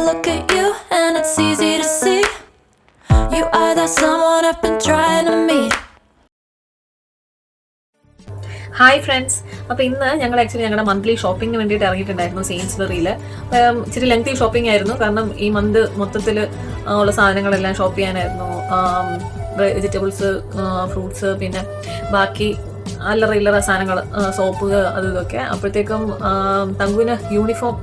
look at you and it's easy to see you are that someone I've been trying to meet. Hi friends, അപ്പോൾ ഇന്ന് ഞങ്ങൾ actually ഞങ്ങളുടെ monthly ഷോപ്പിങ്ങിന് വേണ്ടിയിട്ട് ഇറങ്ങിയിട്ടുണ്ടായിരുന്നു സെയിൻസ്ബറിയിൽ. ഇച്ചിരി ലെങ്തി ഷോപ്പിംഗ് ആയിരുന്നു, കാരണം ഈ മന്ത് മൊത്തത്തിൽ ഉള്ള സാധനങ്ങളെല്ലാം ഷോപ്പ് ചെയ്യാനായിരുന്നു. വെജിറ്റബിൾസ്, ഫ്രൂട്ട്സ്, പിന്നെ ബാക്കി അല്ലറ സാധനങ്ങൾ, സോപ്പ്, അത് ഇതൊക്കെ. അപ്പോഴത്തേക്കും തങ്കുവിന് യൂണിഫോം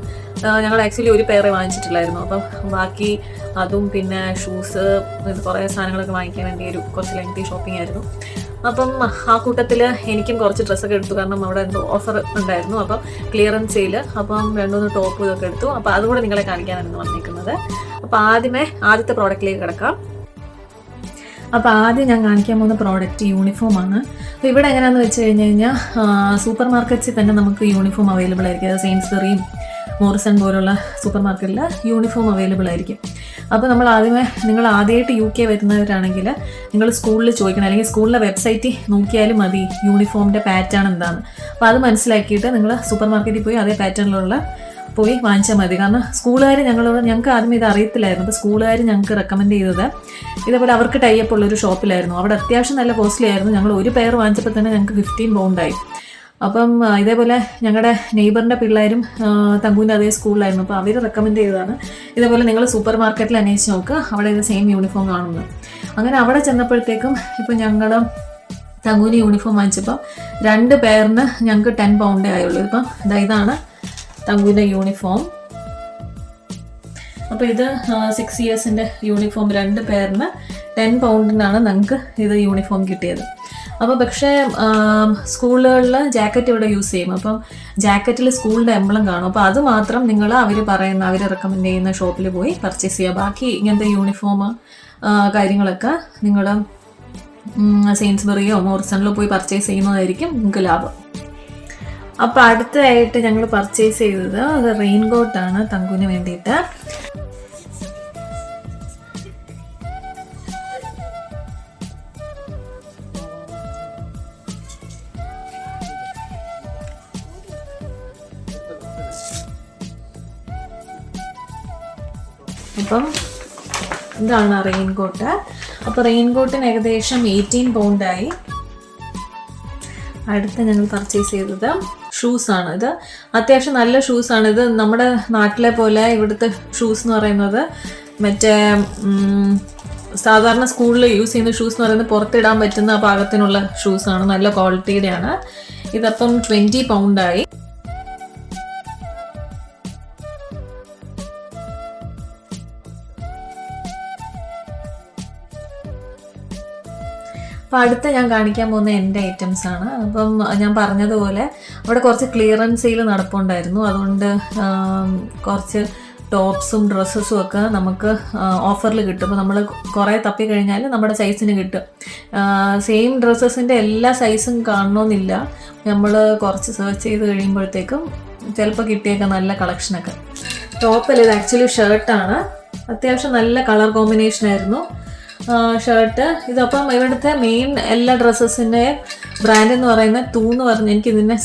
ഞങ്ങൾ ആക്ച്വലി ഒരു പേരെ വാങ്ങിച്ചിട്ടില്ലായിരുന്നു. അപ്പം ബാക്കി അതും പിന്നെ ഷൂസ്, കുറേ സാധനങ്ങളൊക്കെ വാങ്ങിക്കാൻ വേണ്ടി കുറച്ച് ലെങ്തി ഷോപ്പിംഗ് ആയിരുന്നു. അപ്പം ആ കൂട്ടത്തിൽ എനിക്കും കുറച്ച് ഡ്രസ്സൊക്കെ എടുത്തു, കാരണം അവിടെ എന്തോ ഓഫർ ഉണ്ടായിരുന്നു. അപ്പം ക്ലിയറൻസ് സെയിൽ, അപ്പം 2-3 ടോപ്പ് ഇതൊക്കെ എടുത്തു. അപ്പോൾ അതുകൂടെ നിങ്ങളെ കാണിക്കാനാണ് വന്നിരിക്കുന്നത്. അപ്പോൾ ആദ്യത്തെ പ്രോഡക്റ്റിലേക്ക് കിടക്കാം. അപ്പോൾ ആദ്യം ഞാൻ കാണിക്കാൻ പോകുന്ന പ്രോഡക്റ്റ് യൂണിഫോമാണ്. അപ്പോൾ ഇവിടെ എങ്ങനെയാണെന്ന് വെച്ച് കഴിഞ്ഞാൽ സൂപ്പർ മാർക്കറ്റ്സിൽ തന്നെ നമുക്ക് യൂണിഫോം അവൈലബിൾ ആയിരിക്കും. അത് സെയിൻസ്ബറിയും മോറിസൺ പോലുള്ള സൂപ്പർ മാർക്കറ്റിൽ യൂണിഫോം അവൈലബിൾ ആയിരിക്കും. അപ്പോൾ നിങ്ങൾ ആദ്യമായിട്ട് UK വരുന്നവരാണെങ്കിൽ നിങ്ങൾ സ്കൂളിൽ ചോദിക്കണം, അല്ലെങ്കിൽ സ്കൂളിലെ വെബ്സൈറ്റിൽ നോക്കിയാലും മതി യൂണിഫോമിൻ്റെ പാറ്റേൺ എന്താണ്. അപ്പോൾ അത് മനസ്സിലാക്കിയിട്ട് നിങ്ങൾ സൂപ്പർ മാർക്കറ്റിൽ പോയി അതേ പാറ്റേണിലുള്ള പോയി വാങ്ങിച്ചാൽ മതി. കാരണം സ്കൂളുകാർ ഞങ്ങൾക്ക് ആദ്യം ഇത് അറിയത്തില്ലായിരുന്നു. അപ്പോൾ സ്കൂളുകാർ ഞങ്ങൾക്ക് റെക്കമെൻഡ് ചെയ്തത് ഇതേപോലെ അവർക്ക് ടൈപ്പ് ഉള്ളൊരു ഷോപ്പിലായിരുന്നു. അവിടെ അത്യാവശ്യം നല്ല കോസ്റ്റ്ലി ആയിരുന്നു. ഞങ്ങൾ ഒരു പെയർ വാങ്ങിച്ചപ്പോൾ തന്നെ ഞങ്ങൾക്ക് 15 പൗണ്ടായി. അപ്പം ഇതേപോലെ ഞങ്ങളുടെ നെയ്ബറിൻ്റെ പിള്ളേരും തങ്കുവിൻ്റെ അതേ സ്കൂളിലായിരുന്നു. അപ്പോൾ അവർ റെക്കമെൻഡ് ചെയ്തതാണ് ഇതേപോലെ നിങ്ങൾ സൂപ്പർ മാർക്കറ്റിൽ അന്വേഷിച്ച് നോക്കുക, അവിടെ ഇത് സെയിം യൂണിഫോം കാണുന്നത്. അങ്ങനെ അവിടെ ചെന്നപ്പോഴത്തേക്കും ഇപ്പോൾ ഞങ്ങൾ തങ്കുവിന് യൂണിഫോം വാങ്ങിച്ചപ്പോൾ 2 പെയറിന് ഞങ്ങൾക്ക് 10 പൗണ്ടേ ആയുള്ളൂ. ഇപ്പം ഇതാണ് തങ്കുവിൻ്റെ യൂണിഫോം. അപ്പോൾ ഇത് 6 ഇയേഴ്സിൻ്റെ യൂണിഫോം, 2 പെയറിന് 10 പൗണ്ടിനാണ് ഞങ്ങൾക്ക് ഇത് യൂണിഫോം കിട്ടിയത്. അപ്പോൾ പക്ഷേ സ്കൂളുകളിൽ ജാക്കറ്റ് ഇവിടെ യൂസ് ചെയ്യും. അപ്പം ജാക്കറ്റിൽ സ്കൂളിൻ്റെ എംബ്ലം കാണും. അപ്പോൾ അത് മാത്രം നിങ്ങൾ അവർ റെക്കമെൻഡ് ചെയ്യുന്ന ഷോപ്പിൽ പോയി പർച്ചേസ് ചെയ്യുക. ബാക്കി ഇങ്ങനത്തെ യൂണിഫോം കാര്യങ്ങളൊക്കെ നിങ്ങൾ സെയിൻസ്ബറിയോ മോറിസണിലോ പോയി പർച്ചേസ് ചെയ്യുന്നതായിരിക്കും നിങ്ങൾക്ക് ലാഭം. അപ്പോൾ അടുത്തതായിട്ട് ഞങ്ങൾ പർച്ചേസ് ചെയ്തത് അത് റെയിൻ കോട്ടാണ് തങ്കുവിന് വേണ്ടിയിട്ട്. അപ്പം ഇതാണ് റെയിൻ കോട്ട്. അപ്പോൾ റെയിൻ കോട്ടിന് ഏകദേശം 18 പൗണ്ടായി. അടുത്ത ഞങ്ങൾ പർച്ചേസ് ചെയ്തത് ഷൂസാണ്. ഇത് അത്യാവശ്യം നല്ല ഷൂസാണ്. ഇത് നമ്മുടെ നാട്ടിലെ പോലെ ഇവിടുത്തെ ഷൂസ് എന്ന് പറയുന്നത് മറ്റേ സാധാരണ സ്കൂളിൽ യൂസ് ചെയ്യുന്ന ഷൂസ് എന്ന് പറയുന്നത് പുറത്തിടാൻ പറ്റുന്ന പാകത്തിനുള്ള ഷൂസാണ്, നല്ല ക്വാളിറ്റിയുടെയാണ്. ഇതപ്പം 20 പൗണ്ടായി. അപ്പോൾ അടുത്ത ഞാൻ കാണിക്കാൻ പോകുന്ന എൻ്റെ ഐറ്റംസ് ആണ്. അപ്പം ഞാൻ പറഞ്ഞതുപോലെ അവിടെ കുറച്ച് ക്ലിയറൻസ് സെയിൽ നടപ്പുണ്ടായിരുന്നു. അതുകൊണ്ട് കുറച്ച് ടോപ്സും ഡ്രസ്സസും ഒക്കെ നമുക്ക് ഓഫറിൽ കിട്ടും. അപ്പോൾ നമ്മൾ കുറേ തപ്പിക്കഴിഞ്ഞാൽ നമ്മുടെ സൈസിന് കിട്ടും. സെയിം ഡ്രസ്സസിൻ്റെ എല്ലാ സൈസും കാണണമെന്നില്ല. നമ്മൾ കുറച്ച് സെർച്ച് ചെയ്ത് കഴിയുമ്പോഴത്തേക്കും ചിലപ്പോൾ കിട്ടിയേക്കാം നല്ല കളക്ഷനൊക്കെ. ടോപ്പല്ല, ഇത് ആക്ച്വലി ഷർട്ടാണ്. അത്യാവശ്യം നല്ല കളർ കോമ്പിനേഷനായിരുന്നു ഷർട്ട്. ഇതപ്പം ഇവിടുത്തെ മെയിൻ എല്ലാ ഡ്രസ്സസിൻ്റെ ബ്രാൻഡ് എന്ന് പറയുന്നത് TU എന്ന് പറഞ്ഞ്, എനിക്ക് ഇതിനെ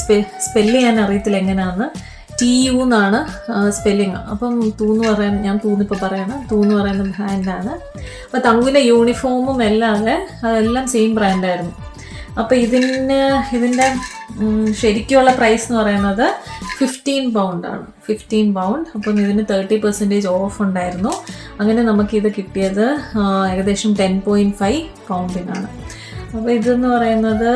സ്പെല്ല് ചെയ്യാൻ അറിയത്തില്ല എങ്ങനെയാണെന്ന്. TU എന്നാണ് സ്പെല്ലിങ്. അപ്പം TU എന്ന് പറയുന്നത്, ഞാൻ TU ഇപ്പോൾ പറയണം, TU എന്ന് പറയുന്ന ബ്രാൻഡാണ്. അപ്പോൾ തങ്കുവിൻ്റെ യൂണിഫോമും അതെല്ലാം സെയിം ബ്രാൻഡായിരുന്നു. അപ്പോൾ ഇതിൻ്റെ ശരിക്കുള്ള പ്രൈസ് എന്ന് പറയുന്നത് 15 പൗണ്ടാണ്. 15 പൗണ്ട്. അപ്പം ഇതിന് 30% ഓഫ് ഉണ്ടായിരുന്നു. അങ്ങനെ നമുക്കിത് കിട്ടിയത് ഏകദേശം 10.5 പൗണ്ടിനാണ്. അപ്പോൾ ഇതെന്ന് പറയുന്നത്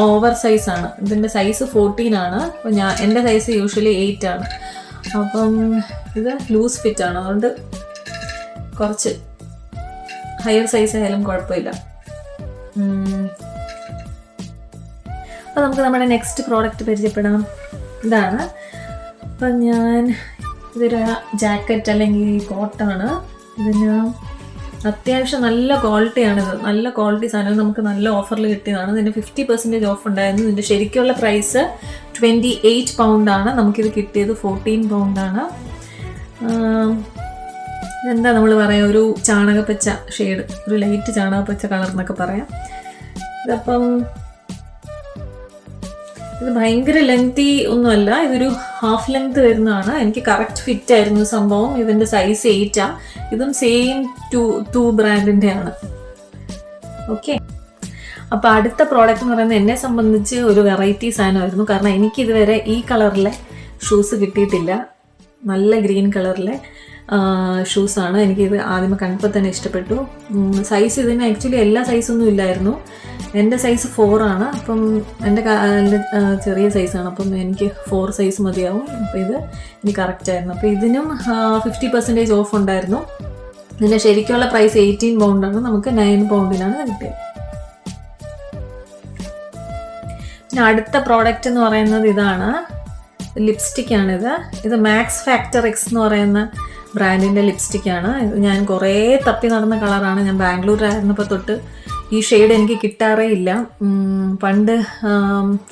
ഓവർ സൈസാണ്. ഇതിൻ്റെ സൈസ് 14 ആണ്. അപ്പോൾ എൻ്റെ സൈസ് യൂഷ്വലി 8 ആണ്. അപ്പം ഇത് ലൂസ് ഫിറ്റാണ്, അതുകൊണ്ട് കുറച്ച് ഹയർ സൈസ് ആയാലും കുഴപ്പമില്ല. അപ്പോൾ നമുക്ക് നമ്മുടെ നെക്സ്റ്റ് പ്രോഡക്റ്റ് പരിചയപ്പെടാം. ഇതാണ്. അപ്പം ഇതൊരു ജാക്കറ്റ് അല്ലെങ്കിൽ കോട്ടാണ്. ഇതിന് അത്യാവശ്യം നല്ല ക്വാളിറ്റിയാണിത്. നല്ല ക്വാളിറ്റി സാധനം നമുക്ക് നല്ല ഓഫറിൽ കിട്ടിയതാണ്. ഇതിന് 50% ഓഫ് ഉണ്ടായിരുന്നു. ഇതിൻ്റെ ശരിക്കുള്ള പ്രൈസ് 28 പൗണ്ടാണ്. നമുക്കിത് കിട്ടിയത് 14 പൗണ്ടാണ്. ഇതെന്താ നമ്മൾ പറയാം, ഒരു ചാണകപ്പച്ച ഷെയ്ഡ്, ഒരു ലൈറ്റ് ചാണകപ്പച്ച കളർ എന്നൊക്കെ പറയാം. ഇതപ്പം ഇത് ഭയങ്കര ലെങ്തി ഒന്നുമല്ല, ഇതൊരു ഹാഫ് ലെങ്ത് വരുന്നതാണ്. എനിക്ക് കറക്റ്റ് ഫിറ്റ് ആയിരുന്നു സംഭവം. ഇതിൻ്റെ സൈസ് 8 ഇതും സെയിം ടു ബ്രാൻഡിൻ്റെ ആണ്. ഓക്കെ, അപ്പോൾ അടുത്ത പ്രോഡക്റ്റ് എന്ന് പറയുന്നത് എന്നെ സംബന്ധിച്ച് ഒരു വെറൈറ്റി സാധനമായിരുന്നു. കാരണം എനിക്കിതുവരെ ഈ കളറിലെ ഷൂസ് കിട്ടിയിട്ടില്ല. നല്ല ഗ്രീൻ കളറിലെ ഷൂസാണ്. എനിക്കിത് ആദ്യമേ കണ്ടപ്പോൾ തന്നെ ഇഷ്ടപ്പെട്ടു. സൈസ് ഇതിന് ആക്ച്വലി എല്ലാ സൈസൊന്നും ഇല്ലായിരുന്നു. എൻ്റെ സൈസ് 4 ആണ്. അപ്പം എൻ്റെ ചെറിയ സൈസാണ്. അപ്പം എനിക്ക് 4 സൈസ് മതിയാവും. അപ്പോൾ ഇത് എനിക്ക് കറക്റ്റായിരുന്നു. അപ്പോൾ ഇതിനും 50% ഓഫ് ഉണ്ടായിരുന്നു. ഇതിൻ്റെ ശരിക്കുള്ള പ്രൈസ് 18 പൗണ്ടാണ്. നമുക്ക് 9 പൗണ്ടിനാണ് കിട്ടിയത്. പിന്നെ അടുത്ത പ്രോഡക്റ്റ് എന്ന് പറയുന്നത് ഇതാണ്, ലിപ്സ്റ്റിക്കാണിത്. ഇത് മാക്സ് ഫാക്ടർ എക്സ് എന്ന് പറയുന്ന ബ്രാൻഡിൻ്റെ ലിപ്സ്റ്റിക്കാണ്. ഇത് ഞാൻ കുറേ തപ്പി നടന്ന കളറാണ്. ഞാൻ ബാംഗ്ലൂരായിരുന്നപ്പോൾ തൊട്ട് ഈ ഷെയ്ഡ് എനിക്ക് കിട്ടാറേ ഇല്ല. പണ്ട്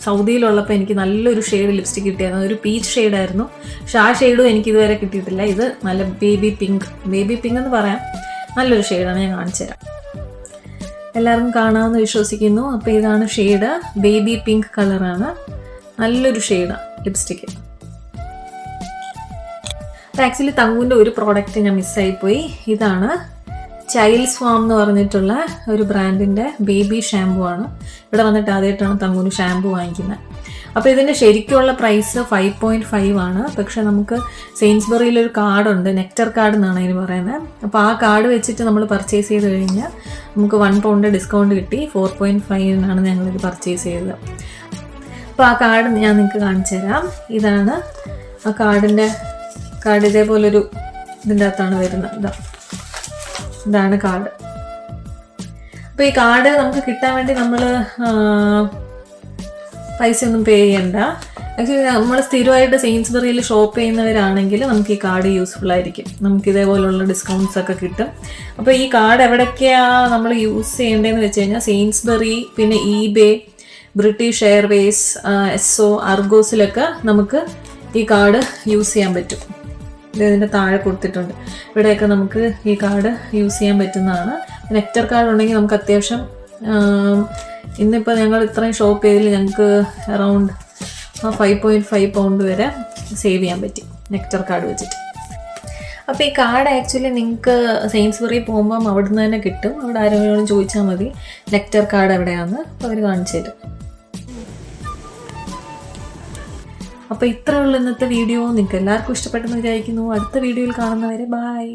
സൗദിയിലുള്ളപ്പോൾ എനിക്ക് നല്ലൊരു ഷെയ്ഡ് ലിപ്സ്റ്റിക് കിട്ടിയായിരുന്നു. ഒരു പീച്ച് ഷെയ്ഡായിരുന്നു. പക്ഷെ ആ ഷെയ്ഡും എനിക്ക് ഇതുവരെ കിട്ടിയിട്ടില്ല. ഇത് നല്ല ബേബി പിങ്ക് എന്ന് പറയാം. നല്ലൊരു ഷെയ്ഡാണ്, ഞാൻ കാണിച്ചു തരാം. എല്ലാവർക്കും കാണാമെന്ന് വിശ്വസിക്കുന്നു. അപ്പോൾ ഇതാണ് ഷെയ്ഡ്, ബേബി പിങ്ക് കളറാണ്. നല്ലൊരു ഷെയ്ഡാണ് ലിപ്സ്റ്റിക്ക്. അപ്പോൾ ആക്ച്വലി തങ്കുവിൻ്റെ ഒരു പ്രോഡക്റ്റ് ഞാൻ മിസ്സായിപ്പോയി. ഇതാണ് ചൈൽഡ് സ്വാം എന്ന് പറഞ്ഞിട്ടുള്ള ഒരു ബ്രാൻഡിൻ്റെ ബേബി ഷാമ്പു ആണ്. ഇവിടെ വന്നിട്ട് ആദ്യമായിട്ടാണ് തങ്കുവിന് ഷാമ്പു വാങ്ങിക്കുന്നത്. അപ്പോൾ ഇതിൻ്റെ ശരിക്കുള്ള പ്രൈസ് 5.5 ആണ്. പക്ഷെ നമുക്ക് സെയിൻസ്ബറിയിലൊരു കാർഡുണ്ട്, നെക്ടർ കാർഡ് എന്നാണ് അതിന് പറയുന്നത്. അപ്പോൾ ആ കാർഡ് വെച്ചിട്ട് നമ്മൾ പർച്ചേസ് ചെയ്ത് കഴിഞ്ഞാൽ നമുക്ക് 1 പൗണ്ട് ഡിസ്കൗണ്ട് കിട്ടി. 4.5 ഞങ്ങളിത് പർച്ചേസ് ചെയ്തത്. അപ്പോൾ ആ കാർഡ് ഞാൻ നിങ്ങൾക്ക് കാണിച്ചു തരാം. ഇതാണ് ആ കാർഡ് ഇതേപോലൊരു ഇതിൻ്റെ അകത്താണ് വരുന്നത്. ഇതാണ് കാർഡ്. അപ്പോൾ ഈ കാർഡ് നമുക്ക് കിട്ടാൻ വേണ്ടി നമ്മൾ പൈസ ഒന്നും പേ ചെയ്യണ്ട. ആക്ച്വലി നമ്മൾ സ്ഥിരമായിട്ട് സെയിൻസ്ബറിയിൽ ഷോപ്പ് ചെയ്യുന്നവരാണെങ്കിൽ നമുക്ക് ഈ കാർഡ് യൂസ്ഫുൾ ആയിരിക്കും. നമുക്ക് ഇതേപോലുള്ള ഡിസ്കൗണ്ട്സ് ഒക്കെ കിട്ടും. അപ്പോൾ ഈ കാർഡ് എവിടേക്കാണ് നമ്മൾ യൂസ് ചെയ്യേണ്ടതെന്ന് വെച്ച് കഴിഞ്ഞാൽ സെയിൻസ്ബറി, പിന്നെ eBay, ബ്രിട്ടീഷ് എയർവേസ്, എസ്സോ, അർഗോസിലൊക്കെ നമുക്ക് ഈ കാർഡ് യൂസ് ചെയ്യാൻ പറ്റും. ഇതിൻ്റെ താഴെ കൊടുത്തിട്ടുണ്ട്. ഇവിടെയൊക്കെ നമുക്ക് ഈ കാർഡ് യൂസ് ചെയ്യാൻ പറ്റുന്നതാണ്. നെക്ടർ കാർഡ് ഉണ്ടെങ്കിൽ നമുക്ക് അത്യാവശ്യം ഇന്നിപ്പോൾ ഞങ്ങൾ ഇത്രയും ഷോപ്പ് ചെയ്തതിൽ ഞങ്ങൾക്ക് അറൗണ്ട് 5.5 പൗണ്ട് വരെ സേവ് ചെയ്യാൻ പറ്റി നെക്ടർ കാർഡ് വെച്ചിട്ട്. അപ്പോൾ ഈ കാർഡ് ആക്ച്വലി നിങ്ങൾക്ക് സെയിൻസ്ബറി പോകുമ്പം അവിടെ നിന്ന് തന്നെ കിട്ടും. അവിടെ ആരെങ്കിലും ചോദിച്ചാൽ മതി നെക്ടർ കാർഡ് എവിടെയാണെന്ന്. അപ്പോൾ അവർ കാണിച്ചു തരും. അപ്പോൾ ഇത്രയുള്ള ഇന്നത്തെ വീഡിയോ. നിങ്ങൾക്ക് എല്ലാവർക്കും ഇഷ്ടപ്പെട്ടെന്ന് വിചാരിക്കുന്നു. അടുത്ത വീഡിയോയിൽ കാണുന്നവരെ ബൈ.